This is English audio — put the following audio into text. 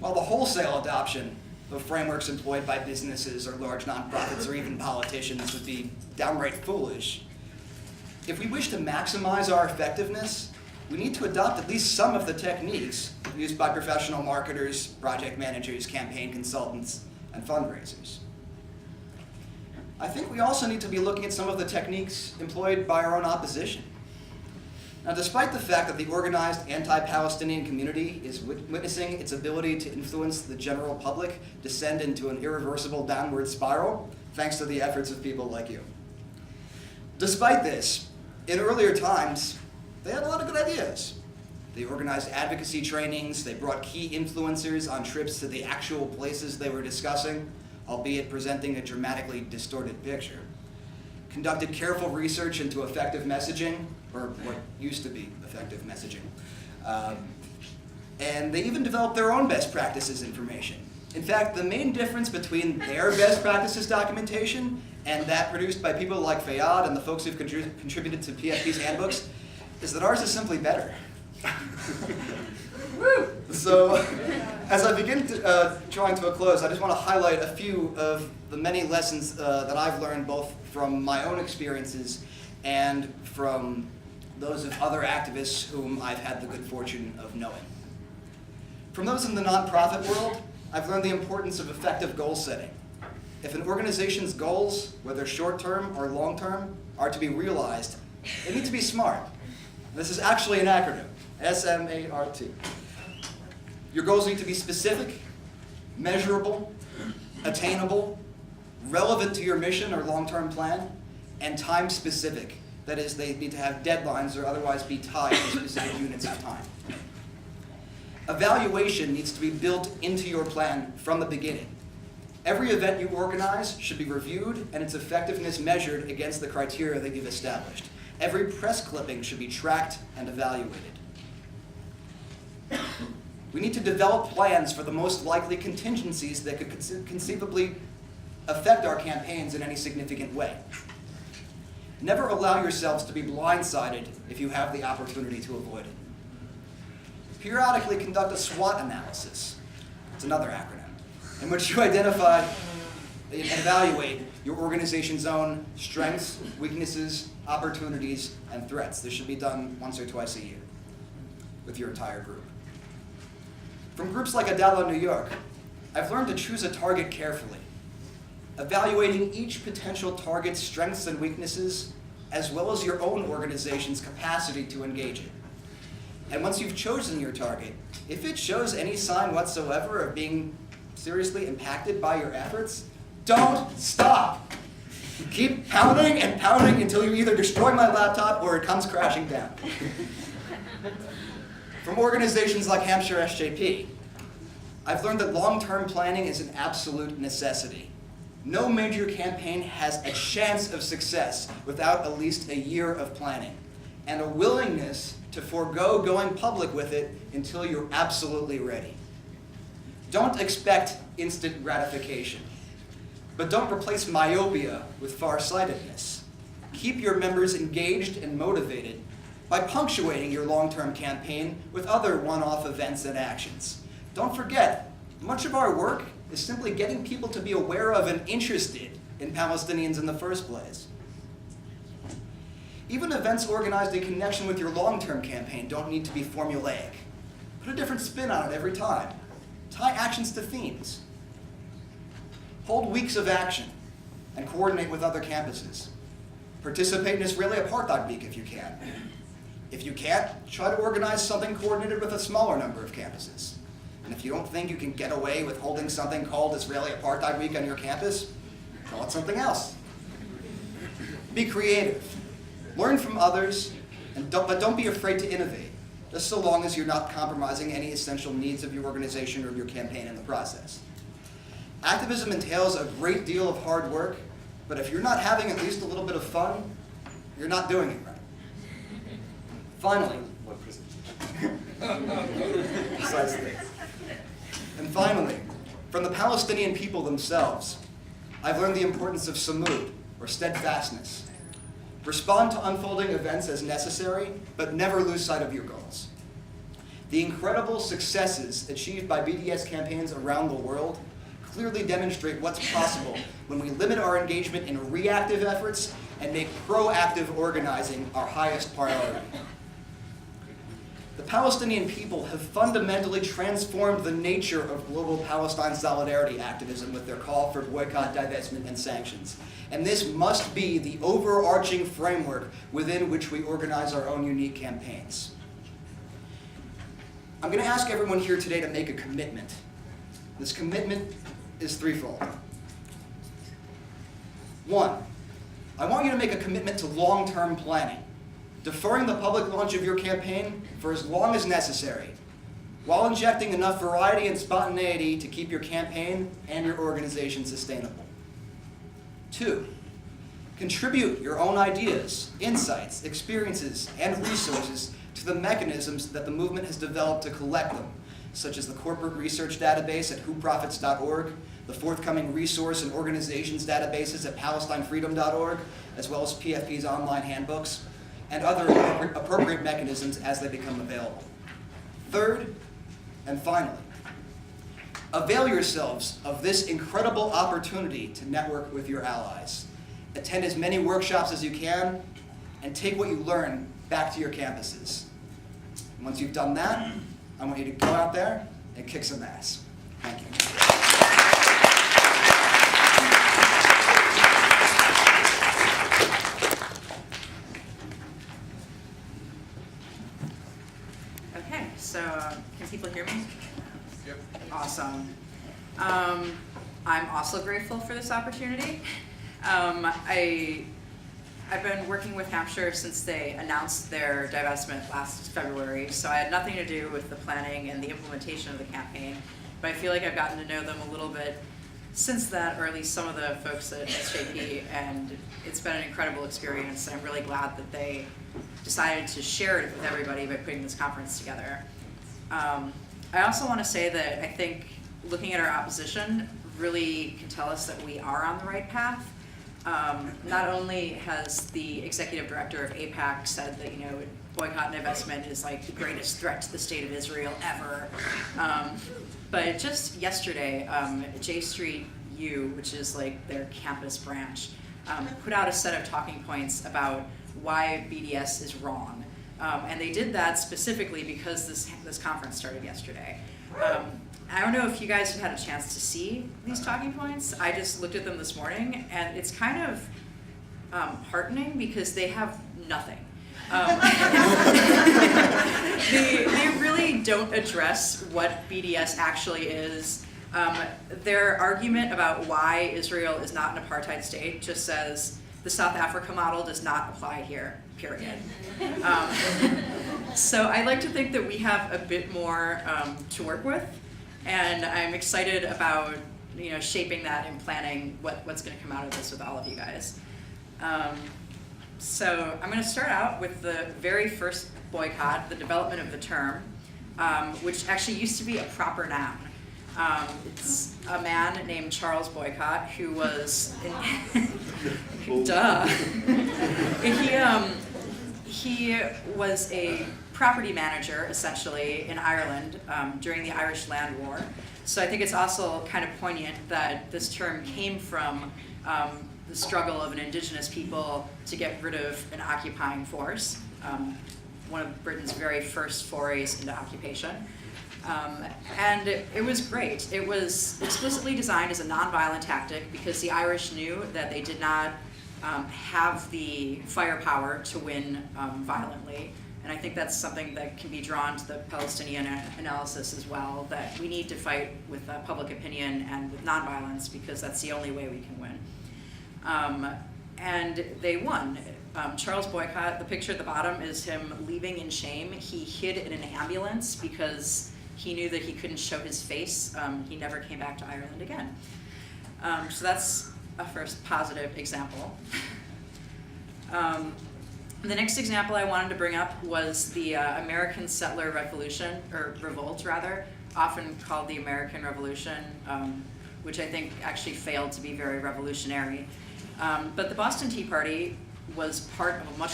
while the wholesale adoption of frameworks employed by businesses or large nonprofits or even politicians would be downright foolish, if we wish to maximize our effectiveness, we need to adopt at least some of the techniques used by professional marketers, project managers, campaign consultants, and fundraisers. I think we also need to be looking at some of the techniques employed by our own opposition. Now, despite the fact that the organized anti-Palestinian community is witnessing its ability to influence the general public descend into an irreversible downward spiral, thanks to the efforts of people like you. Despite this, in earlier times, they had a lot of good ideas. They organized advocacy trainings, they brought key influencers on trips to the actual places they were discussing, albeit presenting a dramatically distorted picture, conducted careful research into effective messaging, or what used to be effective messaging, and they even developed their own best practices information. In fact, the main difference between their best practices documentation and that produced by people like Fayad and the folks who've contributed to PFP's handbooks is that ours is simply better. So, as I begin drawing to a close, I just want to highlight a few of the many lessons that I've learned both from my own experiences and from those of other activists whom I've had the good fortune of knowing. From those in the nonprofit world, I've learned the importance of effective goal setting. If an organization's goals, whether short-term or long-term, are to be realized, they need to be SMART. This is actually an acronym, SMART. Your goals need to be specific, measurable, attainable, relevant to your mission or long-term plan, and time-specific. That is, they need to have deadlines or otherwise be tied to specific units of time. Evaluation needs to be built into your plan from the beginning. Every event you organize should be reviewed and its effectiveness measured against the criteria that you've established. Every press clipping should be tracked and evaluated. We need to develop plans for the most likely contingencies that could conceivably affect our campaigns in any significant way. Never allow yourselves to be blindsided if you have the opportunity to avoid it. Periodically conduct a SWOT analysis. It's another acronym, in which you identify and evaluate your organization's own strengths, weaknesses, opportunities, and threats. This should be done once or twice a year with your entire group. From groups like Adala New York, I've learned to choose a target carefully, evaluating each potential target's strengths and weaknesses, as well as your own organization's capacity to engage it. And once you've chosen your target, if it shows any sign whatsoever of being seriously impacted by your efforts, don't stop. Keep pounding and pounding until you either destroy my laptop or it comes crashing down. From organizations like Hampshire SJP, I've learned that long-term planning is an absolute necessity. No major campaign has a chance of success without at least a year of planning and a willingness to forego going public with it until you're absolutely ready. Don't expect instant gratification, but don't replace myopia with farsightedness. Keep your members engaged and motivated by punctuating your long-term campaign with other one-off events and actions. Don't forget, much of our work is simply getting people to be aware of and interested in Palestinians in the first place. Even events organized in connection with your long-term campaign don't need to be formulaic. Put a different spin on it every time. Tie actions to themes. Hold weeks of action and coordinate with other campuses. Participate in Israeli Apartheid Week if you can. If you can't, try to organize something coordinated with a smaller number of campuses. And if you don't think you can get away with holding something called Israeli Apartheid Week on your campus, call it something else. Be creative. Learn from others, but don't be afraid to innovate, just so long as you're not compromising any essential needs of your organization or your campaign in the process. Activism entails a great deal of hard work, but if you're not having at least a little bit of fun, you're not doing it right. Finally, from the Palestinian people themselves, I've learned the importance of samud, or steadfastness. Respond to unfolding events as necessary, but never lose sight of your goals. The incredible successes achieved by BDS campaigns around the world clearly demonstrate what's possible when we limit our engagement in reactive efforts and make proactive organizing our highest priority. The Palestinian people have fundamentally transformed the nature of global Palestine solidarity activism with their call for boycott, divestment, and sanctions. And this must be the overarching framework within which we organize our own unique campaigns. I'm going to ask everyone here today to make a commitment. This commitment is threefold. One, I want you to make a commitment to long-term planning, deferring the public launch of your campaign for as long as necessary, while injecting enough variety and spontaneity to keep your campaign and your organization sustainable. Two, contribute your own ideas, insights, experiences, and resources to the mechanisms that the movement has developed to collect them, such as the corporate research database at whoprofits.org, the forthcoming resource and organizations databases at palestinefreedom.org, as well as PFP's online handbooks, and other appropriate mechanisms as they become available. Third, and finally, avail yourselves of this incredible opportunity to network with your allies. Attend as many workshops as you can, and take what you learn back to your campuses. And once you've done that, I want you to go out there and kick some ass. Thank you. Okay, so can people hear me? Yep. Awesome. I'm also grateful for this opportunity. I've been working with Hampshire since they announced their divestment last February, so I had nothing to do with the planning and the implementation of the campaign, but I feel like I've gotten to know them a little bit since that, or at least some of the folks at SJP, and it's been an incredible experience, and I'm really glad that they decided to share it with everybody by putting this conference together. I also want to say that I think looking at our opposition really can tell us that we are on the right path. Not only has the executive director of AIPAC said that, boycott and divestment is like the greatest threat to the state of Israel ever, but just yesterday, J Street U, which is like their campus branch, put out a set of talking points about why BDS is wrong. And they did that specifically because this conference started yesterday. I don't know if you guys have had a chance to see these talking points. I just looked at them this morning, and it's kind of heartening because they have nothing. They really don't address what BDS actually is. Their argument about why Israel is not an apartheid state just says the South Africa model does not apply here, period. So I like to think that we have a bit more to work with. And I'm excited about shaping that and planning what's going to come out of this with all of you guys. So I'm going to start out with the very first boycott, the development of the term, which actually used to be a proper noun. It's a man named Charles Boycott who was he was a property manager, essentially, in Ireland during the Irish Land War. So I think it's also kind of poignant that this term came from the struggle of an indigenous people to get rid of an occupying force, one of Britain's very first forays into occupation. And it was great. It was explicitly designed as a nonviolent tactic because the Irish knew that they did not have the firepower to win violently. And I think that's something that can be drawn to the Palestinian analysis as well, that we need to fight with public opinion and with nonviolence because that's the only way we can win. And they won. Charles Boycott, the picture at the bottom is him leaving in shame. He hid in an ambulance because he knew that he couldn't show his face. He never came back to Ireland again. So that's a first positive example. The next example I wanted to bring up was the American settler revolution, or revolt rather, often called the American Revolution, which I think actually failed to be very revolutionary. But the Boston Tea Party was part of a much